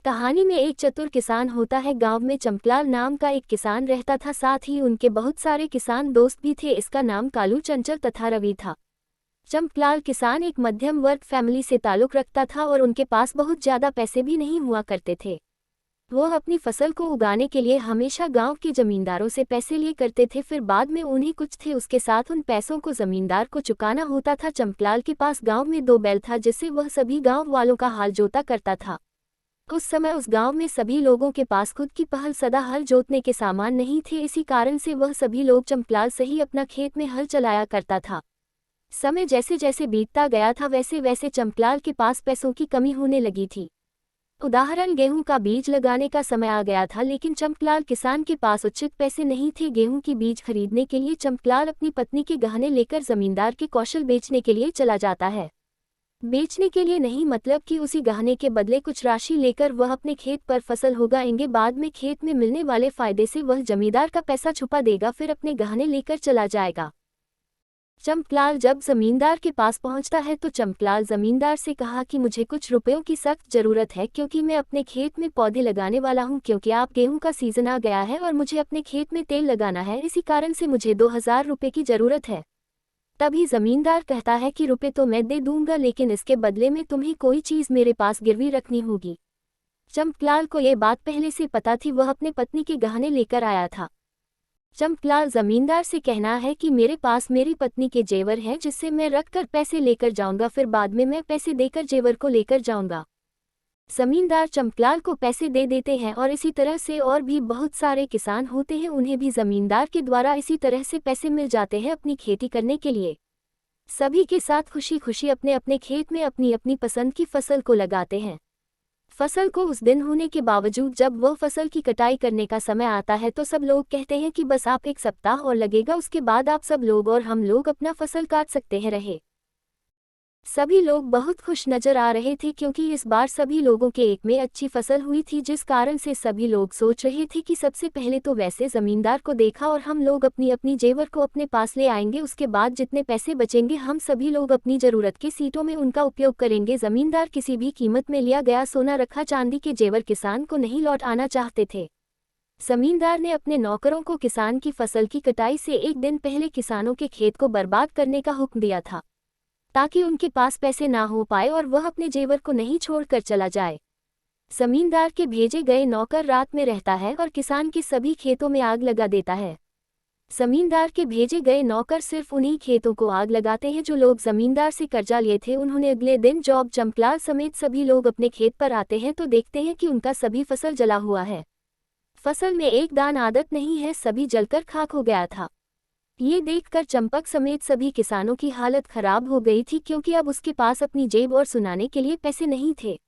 कहानी में एक चतुर किसान होता है। गांव में चंपलाल नाम का एक किसान रहता था, साथ ही उनके बहुत सारे किसान दोस्त भी थे। इसका नाम कालू, चंचल तथा रवि था। चंपलाल किसान एक मध्यम वर्ग फैमिली से ताल्लुक रखता था और उनके पास बहुत ज्यादा पैसे भी नहीं हुआ करते थे। वह अपनी फसल को उगाने के लिए हमेशा गांव के जमींदारों से पैसे लिए करते थे, फिर बाद में उन्हीं कुछ थे उसके साथ उन पैसों को जमींदार को चुकाना होता था। चंपलाल के पास गांव में 2 बैल था, जिससे वह सभी गांव वालों का हाल जोता करता था। उस समय उस गांव में सभी लोगों के पास खुद की पहल सदा हल जोतने के सामान नहीं थे, इसी कारण से वह सभी लोग चंपलाल से ही अपना खेत में हल चलाया करता था। समय जैसे जैसे बीतता गया था, वैसे वैसे चंपलाल के पास पैसों की कमी होने लगी थी। उदाहरण, गेहूं का बीज लगाने का समय आ गया था, लेकिन चंपलाल किसान के पास उचित पैसे नहीं थे। गेहूं की बीज खरीदने के लिए चंपलाल अपनी पत्नी के गहने लेकर जमींदार के कौशल बेचने के लिए चला जाता है। बेचने के लिए नहीं, मतलब कि उसी गहने के बदले कुछ राशि लेकर वह अपने खेत पर फसल उगाएंगे। बाद में खेत में मिलने वाले फायदे से वह जमींदार का पैसा छुपा देगा, फिर अपने गहने लेकर चला जाएगा। चंपलाल जब जमींदार के पास पहुंचता है तो चंपलाल जमींदार से कहा कि मुझे कुछ रुपयों की सख्त जरूरत है, क्योंकि मैं अपने खेत में पौधे लगाने वाला हूं। क्योंकि आप गेहूं का सीजन आ गया है और मुझे अपने खेत में तेल लगाना है, इसी कारण से मुझे 2000 रुपये की जरूरत है। तभी जमींदार कहता है कि रुपए तो मैं दे दूंगा, लेकिन इसके बदले में तुम्हें कोई चीज मेरे पास गिरवी रखनी होगी। चंपलाल को यह बात पहले से पता थी, वह अपने पत्नी के गहने लेकर आया था। चंपलाल जमींदार से कहना है कि मेरे पास मेरी पत्नी के जेवर हैं, जिससे मैं रखकर पैसे लेकर जाऊंगा, फिर बाद में मैं पैसे देकर जेवर को लेकर जाऊंगा। जमींदार चंपलाल को पैसे दे देते हैं और इसी तरह से और भी बहुत सारे किसान होते हैं, उन्हें भी जमींदार के द्वारा इसी तरह से पैसे मिल जाते हैं अपनी खेती करने के लिए। सभी के साथ खुशी खुशी अपने अपने खेत में अपनी अपनी पसंद की फसल को लगाते हैं। फसल को उस दिन होने के बावजूद जब वह फसल की कटाई करने का समय आता है तो सब लोग कहते हैं कि बस आप 1 सप्ताह और लगेगा, उसके बाद आप सब लोग और हम लोग अपना फसल काट सकते हैं रहे। सभी लोग बहुत खुश नजर आ रहे थे, क्योंकि इस बार सभी लोगों के एक में अच्छी फसल हुई थी, जिस कारण से सभी लोग सोच रहे थे कि सबसे पहले तो वैसे जमींदार को देखा और हम लोग अपनी अपनी जेवर को अपने पास ले आएंगे, उसके बाद जितने पैसे बचेंगे हम सभी लोग अपनी जरूरत की सीटों में उनका उपयोग करेंगे। जमींदार किसी भी कीमत में लिया गया सोना रखा चांदी के जेवर किसान को नहीं लौट आना चाहते थे। जमींदार ने अपने नौकरों को किसान की फसल की कटाई से 1 दिन पहले किसानों के खेत को बर्बाद करने का हुक्म दिया था, ताकि उनके पास पैसे ना हो पाए और वह अपने जेवर को नहीं छोड़कर चला जाए। जमींदार के भेजे गए नौकर रात में रहता है और किसान के सभी खेतों में आग लगा देता है। जमींदार के भेजे गए नौकर सिर्फ उन्हीं खेतों को आग लगाते हैं जो लोग जमींदार से कर्जा लिए थे। उन्होंने अगले दिन जब चंपलाल समेत सभी लोग अपने खेत पर आते हैं तो देखते हैं कि उनका सभी फसल जला हुआ है। फसल में एक दान आदत नहीं है, सभी जलकर खाक हो गया था। ये देखकर चंपक समेत सभी किसानों की हालत खराब हो गई थी, क्योंकि अब उसके पास अपनी जेब और सुनाने के लिए पैसे नहीं थे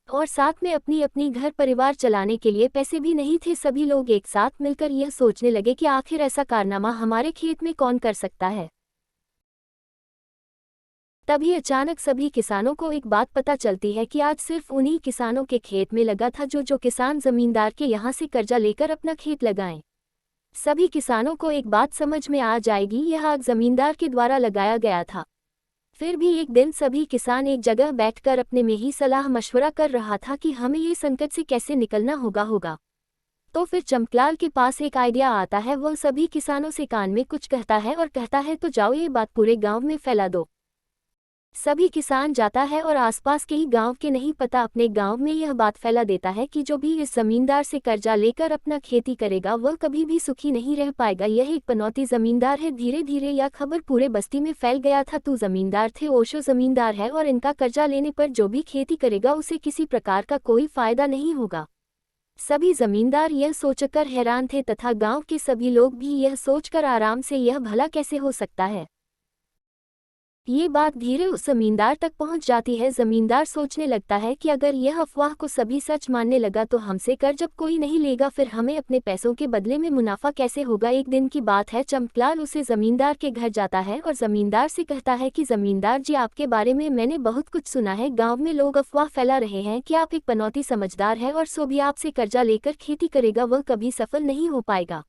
और साथ में अपनी अपनी घर परिवार चलाने के लिए पैसे भी नहीं थे। सभी लोग एक साथ मिलकर यह सोचने लगे कि आखिर ऐसा कारनामा हमारे खेत में कौन कर सकता है। तभी अचानक सभी किसानों को एक बात पता चलती है कि आज सिर्फ उन्हीं किसानों के खेत में लगा था जो किसान जमींदार के यहाँ से कर्जा लेकर अपना खेत लगाएं। सभी किसानों को एक बात समझ में आ जाएगी, यह आग जमींदार के द्वारा लगाया गया था। फिर भी एक दिन सभी किसान एक जगह बैठकर अपने में ही सलाह मशवरा कर रहा था कि हमें ये संकट से कैसे निकलना होगा। तो फिर चंपलाल के पास एक आइडिया आता है। वह सभी किसानों से कान में कुछ कहता है और कहता है, तो जाओ ये बात पूरे गांव में फैला दो। सभी किसान जाता है और आसपास के ही गांव के नहीं पता अपने गांव में यह बात फैला देता है कि जो भी इस जमींदार से कर्जा लेकर अपना खेती करेगा वह कभी भी सुखी नहीं रह पाएगा। यह एक पनौती जमींदार है। धीरे धीरे यह खबर पूरे बस्ती में फैल गया था। तू जमींदार थे, ओशो जमींदार है और इनका कर्जा लेने पर जो भी खेती करेगा उसे किसी प्रकार का कोई फायदा नहीं होगा। सभी जमींदार यह सोचकर हैरान थे तथा गाँव के सभी लोग भी यह सोचकर आराम से यह भला कैसे हो सकता है। ये बात धीरे उस जमींदार तक पहुंच जाती है। जमींदार सोचने लगता है कि अगर यह अफवाह को सभी सच मानने लगा तो हमसे कर जब कोई नहीं लेगा, फिर हमें अपने पैसों के बदले में मुनाफा कैसे होगा। एक दिन की बात है, चंपलाल उसे जमींदार के घर जाता है और जमींदार से कहता है कि जमींदार जी, आपके बारे में मैंने बहुत कुछ सुना है। गाँव में लोग अफवाह फैला रहे हैं कि आप एक पनौती समझदार है और सो भी आपसे कर्जा लेकर खेती करेगा, वह कभी सफल नहीं हो पाएगा।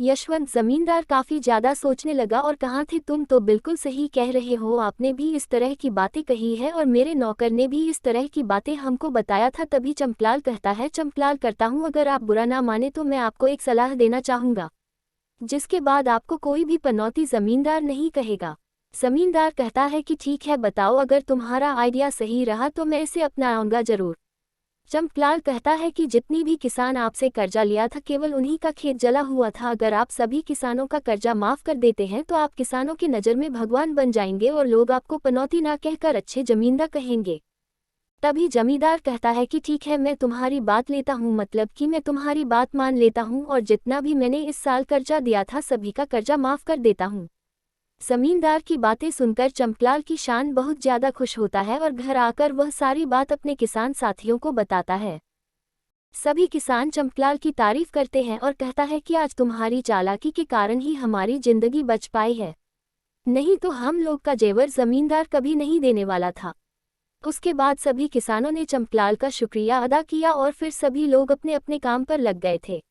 यशवंत जमींदार काफी ज्यादा सोचने लगा और कहा थे तुम तो बिल्कुल सही कह रहे हो, आपने भी इस तरह की बातें कही है और मेरे नौकर ने भी इस तरह की बातें हमको बताया था। तभी चंपलाल कहता है, चंपलाल करता हूँ, अगर आप बुरा ना माने तो मैं आपको एक सलाह देना चाहूँगा, जिसके बाद आपको कोई भी पनौती जमींदार नहीं कहेगा। जमींदार कहता है कि ठीक है बताओ, अगर तुम्हारा आइडिया सही रहा तो मैं इसे अपनाऊंगा जरूर। चंपलाल कहता है कि जितनी भी किसान आपसे कर्जा लिया था केवल उन्हीं का खेत जला हुआ था, अगर आप सभी किसानों का कर्जा माफ कर देते हैं तो आप किसानों की नज़र में भगवान बन जाएंगे और लोग आपको पनौती ना कहकर अच्छे जमींदार कहेंगे। तभी जमींदार कहता है कि ठीक है, मैं तुम्हारी बात लेता हूँ, मतलब कि मैं तुम्हारी बात मान लेता हूँ और जितना भी मैंने इस साल कर्जा दिया था सभी का कर्जा माफ कर देता हूँ। जमींदार की बातें सुनकर चंपलाल की शान बहुत ज्यादा खुश होता है और घर आकर वह सारी बात अपने किसान साथियों को बताता है। सभी किसान चंपलाल की तारीफ करते हैं और कहता है कि आज तुम्हारी चालाकी के कारण ही हमारी जिंदगी बच पाई है, नहीं तो हम लोग का जेवर जमींदार कभी नहीं देने वाला था। उसके बाद सभी किसानों ने चंपलाल का शुक्रिया अदा किया और फिर सभी लोग अपने अपने काम पर लग गए थे।